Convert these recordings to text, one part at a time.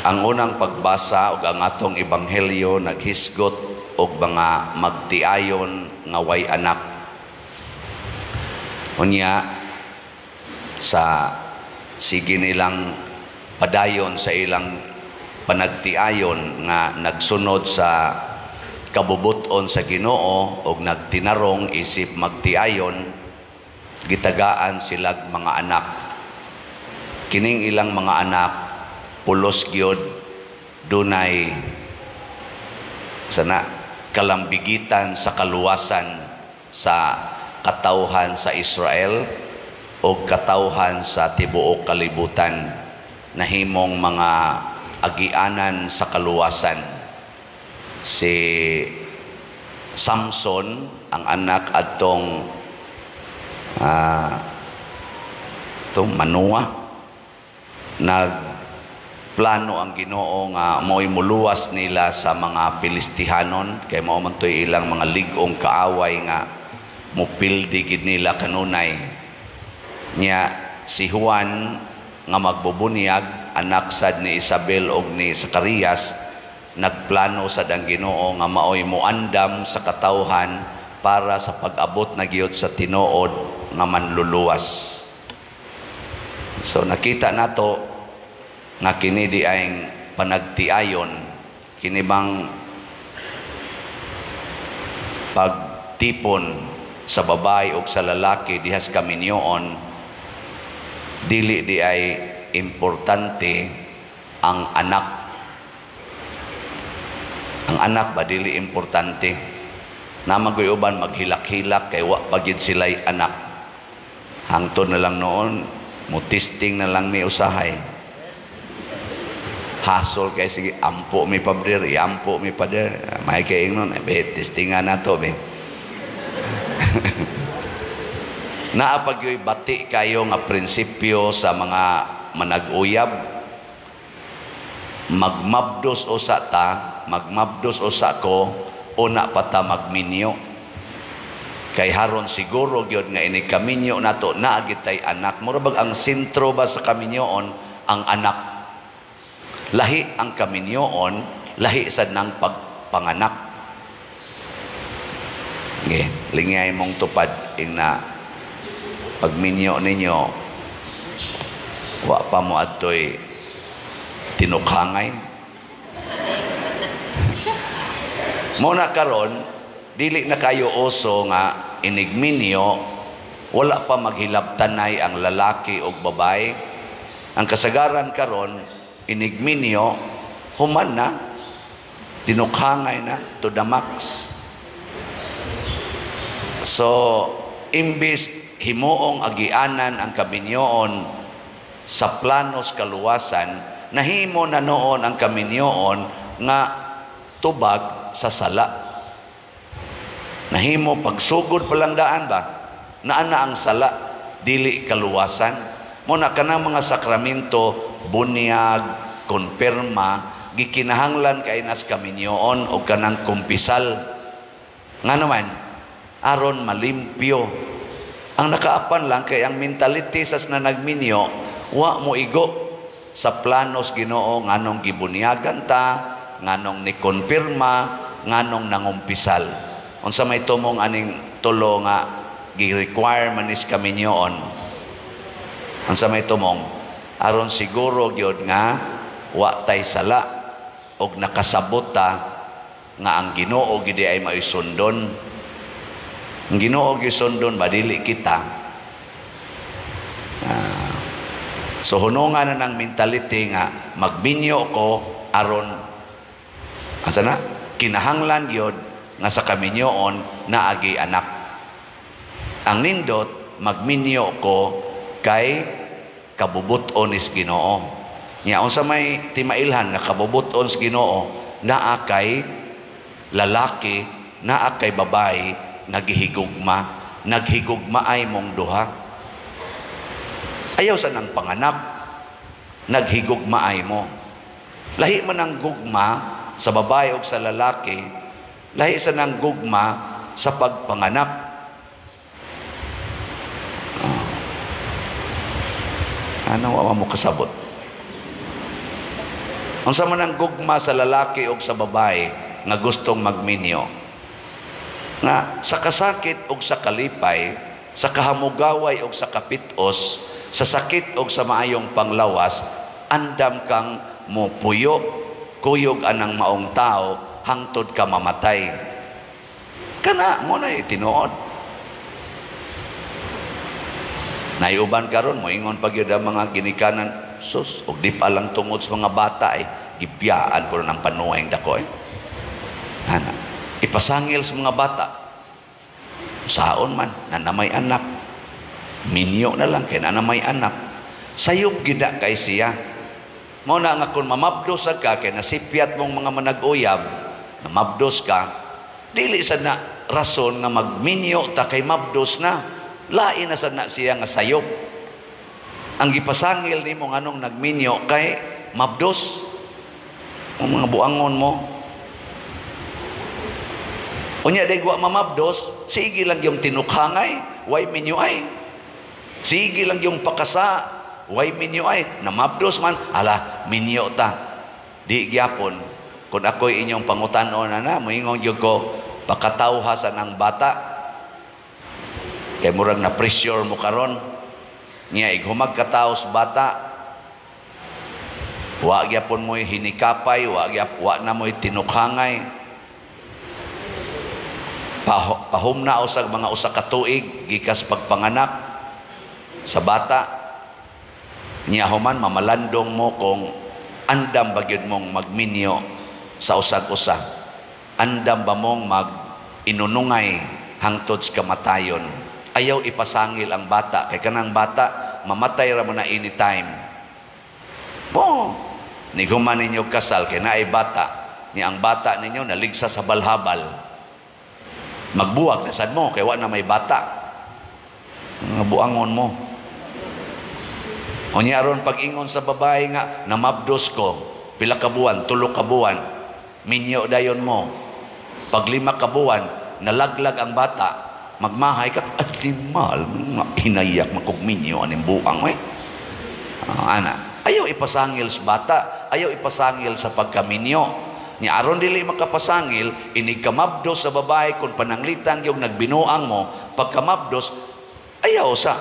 Ang unang pagbasa og ang atong ebanghelyo naghisgot og mga magtiayon nga way anak. Unya sa sige nilang padayon sa ilang panagtiayon nga nagsunod sa kabubuton sa Ginoo og nagtinarong isip magtiayon, gitagaan silag mga anak. Kining ilang mga anak pulos gyud dunay sana kalambigitan sa kaluwasan sa katawhan sa Israel o katawhan sa tibuok kalibutan, nahimong mga agianan sa kaluwasan. Si Samson ang anak atong Manoah, nagplano ang Ginoo nga mo'y muluwas nila sa mga Pilistihanon, kay mao man to'y ilang mga ligong kaaway nga mupildi gid nila kanunay. Nya si Juan nga magbubunyag, anak sad ni Isabel og ni Zacarias, nagplano sad ang Ginoo nga maoy muandam sa katawhan para sa pag-abot na giyot sa tinuod nga manluluwas. So nakita nato nga kini di ay panagtiayon, kini bang pagtipon sa babae o sa lalaki dihas kaminyoon, dili di ay importante ang anak. Ang anak ba dili importante? Namagoy uban maghilak-hilak kay wa pagid sila'y anak. Hangtod na lang noon, mutisting na lang may usahay. Hasol kay sige, ampo mi pabrir, ampo mi pader. May kay ingnon, testingan na to, be. Naapagyoy bati kayo nga prinsipyo sa mga manag-uyab. Magmabdos o sa ta, magmabdos o sa ko, una pa ta magminyo. Kay haron siguro gyud nga ini kaminyo nato naagitay anak. Murabag ang sentro ba sa kaminyoon ang anak. Lahi ang kaminyoon, lahi sad nang pagpanganak. Okay, lingay mong tupad na pagminyo ninyo wa pa mo adtoy tinukhangay. Muna karon dili na kayo oso nga inigminyo, wala pa maghilabtanay ang lalaki o babae. Ang kasagaran karon inigminyo, human na, tinukhangay na to the max. So imbis himuong agianan ang kaminyoon sa planos kaluwasan, nahimo na noon ang kaminyoon nga tubag sa sala. Nahimo pagsugod palang daan ba? Naana ang sala, dili kaluwasan. Muna ka ng mga sakramento, bunyag, konpirma, gikinahanglan kay nas kaminyoon o kanang kumpisal. Nga naman, aron malimpyo. Ang nakaapan lang kay ang mentality sas na nagminyo, wa mo igo sa planos Ginoo nganong gibunyagan ta, nganong ni konpirma, nganong nangumpisal. Unsa may tumong aning tulo nga gi-require manis kaminyoon. Unsa may tumong aron siguro gyud nga wa tay sala og nakasabot ta nga ang Ginoo gid ay maisundon. Ang Ginoo gisundon badili kita. So hunongan na ng mentality nga magminyo ko aron asa na kinahanglan gyud nga sa kaminyoon naagi anak. Ang nindot magminyo ko kay kabubuton is Ginoo. Nya unsa may timailhan nga kabubuton is Ginoo, naa kay lalaki, naa kay babae naghihigugma, naghigugma ay mong duha. Ayaw sa nang panganak, naghigugma ay mo. Lahi man ang gugma sa babae o sa lalaki, lahi sa nang gugma sa pagpanganak. Ano wa mo kasabot? Unsa man ang gugma sa lalaki o sa babae nga gustong magminyo, nga sa kasakit o sa kalipay, sa kahamugaway o sa kapitos, sa sakit o sa maayong panglawas, andam kang mupuyo, kuyog anang maong tao, hangtod ka mamatay. Kana mo na tinuod. Naiuban karon mo ingon pag yun ang mga ginikanan, sus, og di pa lang tungod sa mga bata gibiyaan ko ng panuwing dako Ana, ipasangil sa mga bata. Saon man, na may anak. Minyo na lang, kaya na may anak. Sayop gida kay siya. Mo na nga kung mamabdos ka, kaya nasipyat mong mga manag-uyab, namabdos ka, dili sa na rason nga magminyo ta kay mabdos na. Lain na sa na siya nga sayop. Ang gipasangil ni mo nganong nagminyo kay mabdos. Ang mga buangon mo. Unya day wa mamabdos, sige lang yung tinukhangay, way minyo ay. Sige lang yung pakasa, way minyo ay. Namabdos man, ala, minyo ta. Di gyapon, kung ako'y inyong pangutanon na moingon yung ko, pakatawhasan ang bata. Kay murag na pressure mo karon. Niya, ighumag kataos bata. Wa gyapon mo'y hinikapay, wa na mo'y tinukhangay. Pahumna usag mga usa ka tuig gikas pagpanganak sa bata, niya human mamalandong mo kung andam ba gyud mong magminyo sa usag-usa, andam ba mong mag-inunungay hangtod sa kamatayon. Ayaw ipasangil ang bata kay kanang bata mamatay ra man na anytime. Ni human ninyo kasal kay naay bata, ni ang bata ninyo naligsa sa balhabal, magbuwag na sad mo kay wa na may bata. Nga buangon mo. Unya aron pag-ingon sa babae nga namabdos ko, pila ka buwan, 3 ka buwan, minyo dayon mo. Pag 5 ka buwan, nalaglag ang bata, magmahay ka, alimal, hinayak makugminyo aning buang ana. Ayaw ipasangil sa bata, ayaw ipasangil sa pagkaminyo. Ni aron dili makapasangil, inig kamabdos sa babae kung pananglitan yung nagbinuang mo, pagkamabdos, ayaw sa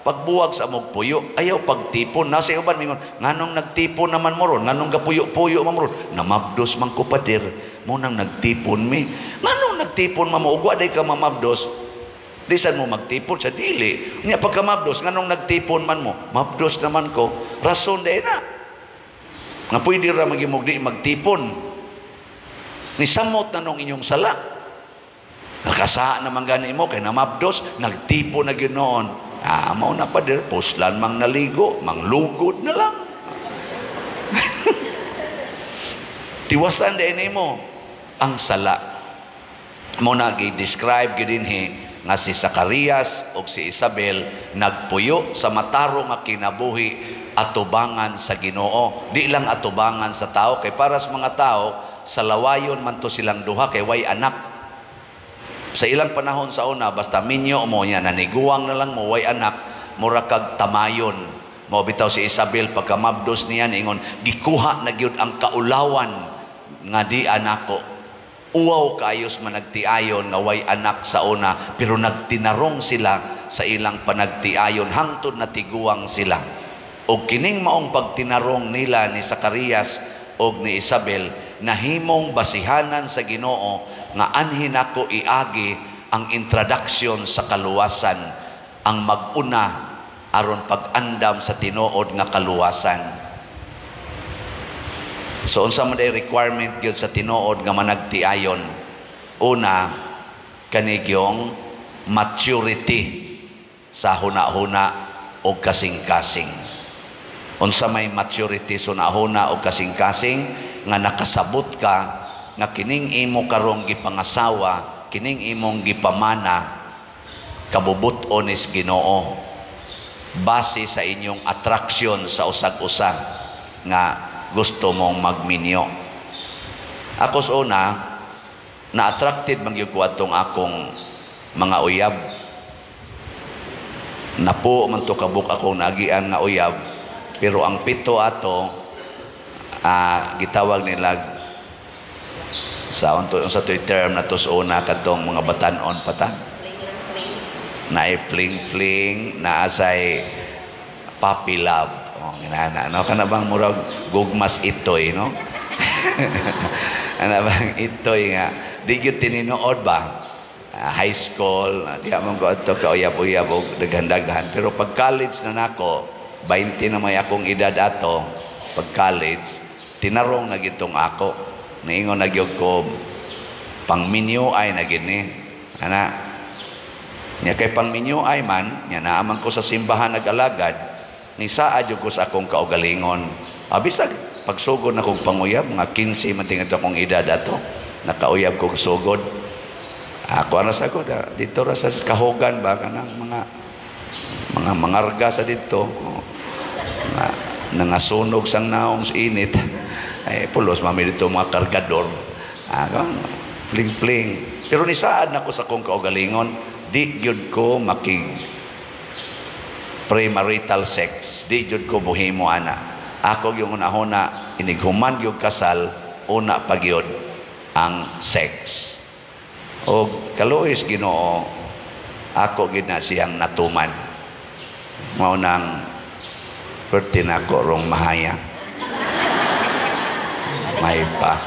pagbuwag sa mong puyo, ayaw pagtipon. Nasa uban mingon, nganong nagtipon naman mo ron, nganong gapuyo-puyo mo ron, namabdos man ko pader, mo nang nagtipon mi. Nganong nagtipon mamuugwa, day ka mamabdos, di saan mo magtipon sa dili. Niya pagkamabdos, nganong nagtipon man mo, mabdos naman ko, rason day na. Nga pwede ra magimugdi magtipon. Ni samot na nung inyong sala. Nakasa naman gani mo, kay namabdos, nagtipo na ginoon. Mau na pa dir, puslan mang naligo, mang lugod na lang. Tiwasan din mo ang sala. Mo na gi-describe gidinhi nga si Zacarias o si Isabel nagpuyo sa mataro nga kinabuhi atubangan sa Ginoo. Di lang atubangan sa tao, kay para sa mga tao, sa lawayon man to silang duha kay way anak. Sa ilang panahon sa una, basta minyo mo niya, naniguang na lang mo, way anak, mura kag tamayon. Mo bitaw si Isabel, pagkamabdos niya, ingon, gikuha na gyud ang kaulawan nga di anako. Uwaw kaayos man nagtiayon nga way anak sa una, pero nagtinarong sila sa ilang panagtiayon, hangtod na tiguang sila. O kining maong pagtinarong nila ni Zacarias o ni Isabel, nahimong basihanan sa Ginoo nga anhin ako iagi ang introduction sa kaluwasan, ang maguna aron pag-andam sa tinuod nga kaluwasan. So unsa man day requirement gyud sa tinuod nga managtiayon? Una, kanigyong maturity sa huna-huna o kasing-kasing. Unsa may maturity sa huna-huna o kasing-kasing? Nga nakasabot ka nga kining imo karong gipangasawa, kining imong gipamana, kabubuton is Ginoo base sa inyong attraction sa usag-usa nga gusto mong magminyo. Ako sa una, na-attracted man gyud ko atong akong mga uyab. Napo man to kabuk akong naagian nga uyab, pero ang pito ato gitawag nila sa to'y term na to sa una katong mga batanon pata na fling-fling na asay puppy love. Ginana, no? Kana bang murag gugmas itoy, no? Ano bang itoy nga? Di yun tininood ba? High school, di amang ko ito, kauyab-uyab o daghan-daghan. Pero pag college na nako, 20 na may akong edad ato, pag college, tinarong na gitong ako. Naingon na gyud ko, pang minyo ay na gini. Ana, nya kay pang minyo ay man, nya naamang ko sa simbahan nag-alagad, ni saad ko sa akong kaugalingon. Bisag pagsugod na kong panguyab, mga 15 man tingad akong edad ato, nakauyab kong sugod. Ako na sa ko, dito ra sa kahogan ba, kanang mga mangarga sa dito, nangasunog sang naong sa init, ay pulos mami dito mga kargador, fling-fling. Pero ni saad na ko sa akong kaugalingon, di yun ko premarital sex, di jud ko buhimo ana. Ako yung una-una inighuman yung kasal, una pagyod ang sex. O kaluoy Ginoo, ako gid na siyang natuman. Mao nang pertin ako rong mahaya. May pa.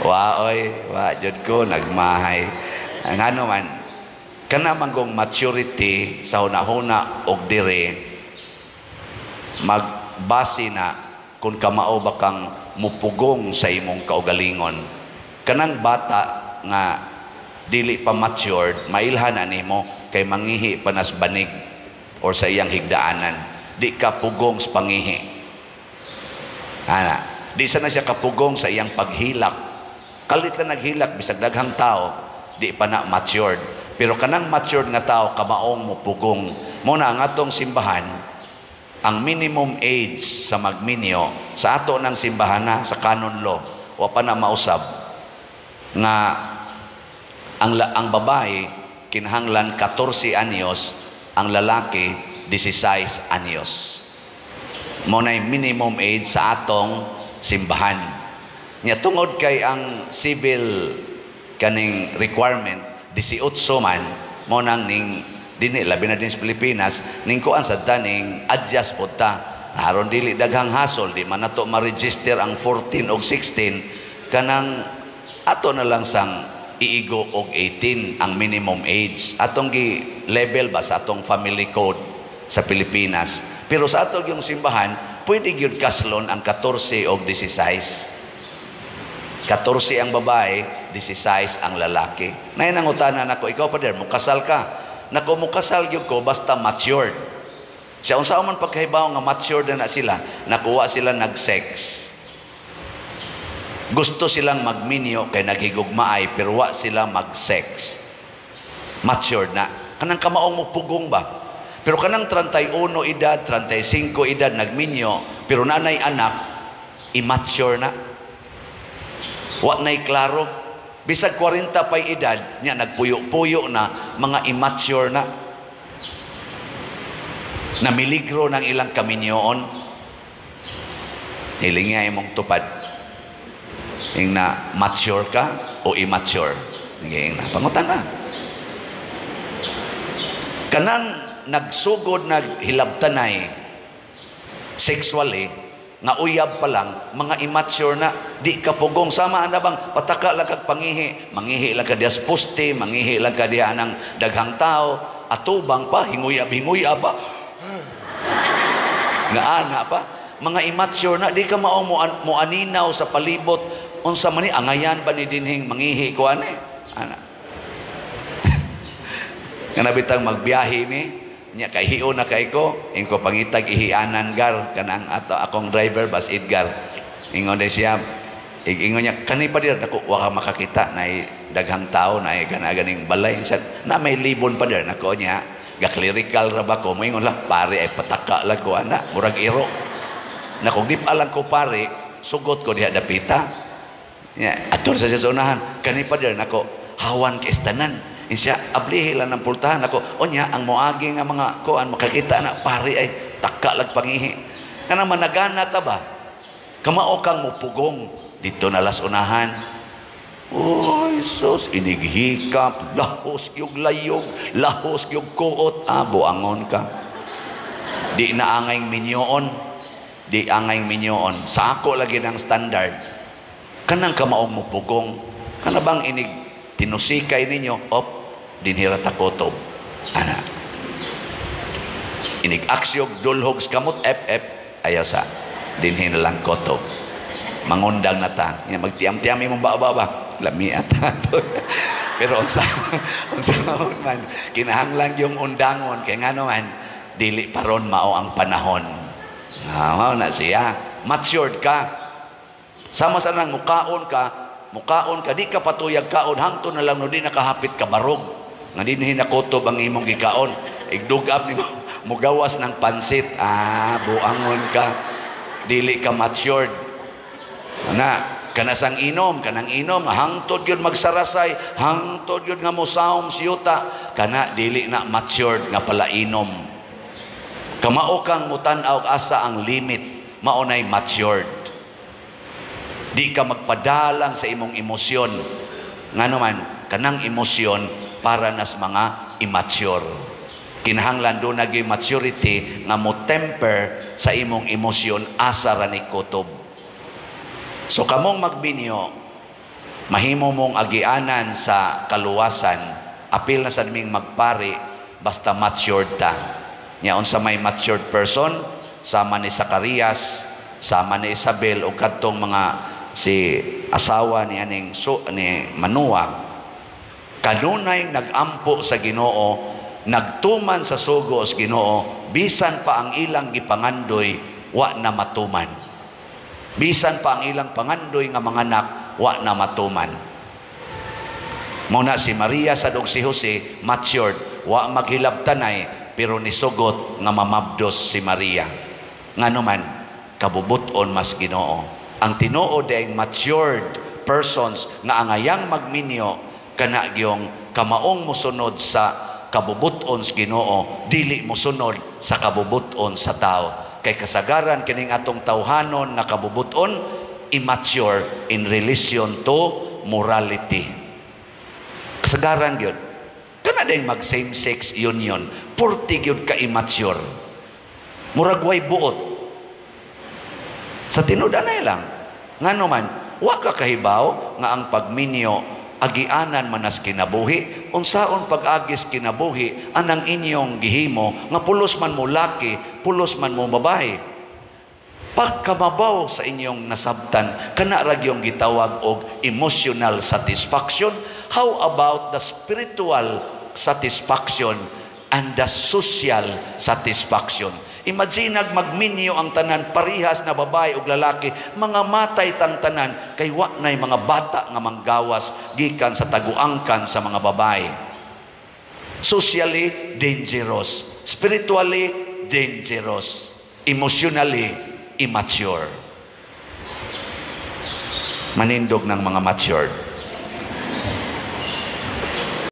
Wa jud ko nagmahay. Ngano man, kana manggong maturity sa hunahuna og dire magbase na kung kamao ba kang mupugong sa imong kaugalingon. Kanang bata nga dili pa matured, mailhan na nimo kay mangihi panas banig or sa iyang higdaanan. Di ka pugong sa pangihi. Di sana siya kapugong sa iyang paghilak. Kalit lang naghilak bisag daghang tao, di pa na matured. Pero kanang matured nga tao, kamaong mo pugong. Muna ang atong simbahan, ang minimum age sa magminyo, sa ato ng simbahan na, sa canon law, o pa na mausab, nga ang babae, kinahanglan 14 anyos, ang lalaki, 16 anyos. Muna yung minimum age sa atong simbahan. Nya tungod kay ang civil kaning requirement, 18 man, mo nang ning dini labi na din sa Pilipinas ning kuan sa daning adjust po ta aron dili daghang hasol, di man nato ma-register ang 14 o 16, kanang ato na lang sang iigo og 18 ang minimum age atong gi level ba sa atong family code sa Pilipinas. Pero sa atong yung simbahan pwede gyud kaslon ang 14 o 16. 14 ang babae, 16 ang lalaki. Nay nangutanan nako, ikaw pa der mo kasal ka. Nako mo kasal gyud ko basta matured. Sa unsa man pagkahibaw nga matured na sila, nakuha sila nag-sex. Gusto silang magminyo kay naghigugmaay pero wa sila mag-sex. Matured na. Kanang kamaong mo pugong ba? Pero kanang 31 edad, 35 edad nagminyo pero nanay anak, immature na. Wa na'y klaro. Bisag 40 pa'y edad, niya nagpuyo-puyo na, mga immature na. Namiligro ng ilang kaminyoon. Hiling nga imong tupad. Yung na mature ka o immature. Yung na, pangutan na. Kanang nagsugod, naghilabtanay, sexually, nga uyab pa lang, mga immature na, di kapugong, sama na bang pataka lang kag pangihi, mangihi lang ka dias poste, mangihi lang ka diya ng daghang tao, atubang pa, hinguyab pa, naana pa, mga immature na, di ka mao mo aninaw sa palibot, unsa man ni, angayan ba ni dinhing mangihi ko ani? Ana. Kanabitang magbiyahe ni, nya kay hiyo na kay ko ingko pangitag ihianan gar kanang ato akong driver bus Edgar ingon siya ingon niya kani pa dir nako wa ka makakita na daghang tao na kana ganing balay sa na may libon pa dir nako nya ga clerical ra ba ko moingon lang pare ay pataka lang ko ana murag iro nako di pa lang ko pare sugot ko diha dapita nya atur sa unahan kani pa dir nako hawan kay istanan siya ablihi lang ng pultahan ako o niya ang moagi nga mga kuan makakita na pari ay taka lag pangihi Kanang managana ta ba? Kamao kang mupugong dito na las unahan. Oy, sus, inighikap, lahos yung layog, lahos yung kuot, buangon ka. Di na angay minyoon, di angay minyoon. Sa ako lagi ng standard. Kanang kamaong mupugong, kana bang inig tinusikay ninyo, dinhira takotob. Ana. Inig aksyog, dulhog, skamot, ayaw sa, dinhin na lang kotob. Mangundang na ta. Magtiam-tiami mong ba? Lami at pero unsa man kinahanglan yung undangon kay ngano man dili paron mao ang panahon. Mao na siya. Matured ka. Sama sa nang mukaon ka di ka patuyag kaon hangtod na lang no di nakahapit ka barog. Nga dinhi nakutob ang imong gikaon. Igdugab nimo mugawas ng pansit. Buangon ka. Dili ka matured. Na kanang inom hangtod yun magsarasay, hangtod yun nga mosaom siyuta, kana dili na matured nga pala inom. Kamao kang mutan-aw asa ang limit, maunay matured. Di ka magpadalang sa imong emosyon. Ngano man kanang emosyon para nas mga immature. Kinahanglan do nagay maturity nga mo temper sa imong emosyon asa ra ni kutob. So kamong magbinyo, mahimo mong agianan sa kaluwasan, apil na sa naming magpari, basta matured ta. Nya unsa may matured person, sama ni Zacarias, sama ni Isabel, o kadtong mga si asawa ni ni Manoah, kanunay nagampo sa Ginoo, nagtuman sa sugo sa Ginoo, bisan pa ang ilang gipangandoy, wa na matuman. Bisan pa ang ilang pangandoy nga mga anak, wa na matuman. Muna si Maria sa si Jose, matured, wa maghilabtanay, pero nisugot nga mamabdos si Maria. Ngano man, kabubuton mas Ginoo. Ang tinuod ay matured persons nga angayang magminyo, kana gyong kamaong musunod sa kabubuton sa Ginoo, dili musunod sa kabubuton sa tao. Kay kasagaran kining atong tawhanon nga kabubuton immature in relation to morality. Kasagaran gyud. Kana day mag same sex union, purti gyud ka immature. Murag way buot. Sa tinud-anay lang. Ngano man, wa ka kahibaw nga ang pagminyo agianan manas kinabuhi, unsaon pag-agis kinabuhi anang inyong gihimo nga pulos man mo laki, pulos man mo babae. Pagkamabaw sa inyong nasabtan, kana ra gyung gitawag og emotional satisfaction. How about the spiritual satisfaction and the social satisfaction? Imagine magminyo ang tanan parihas na babae ug lalaki, mga matay tang tanan kay wa nay mga bata nga manggawas gikan sa taguangkan sa mga babae. Socially dangerous, spiritually dangerous, emotionally immature. Manindog ng mga matured.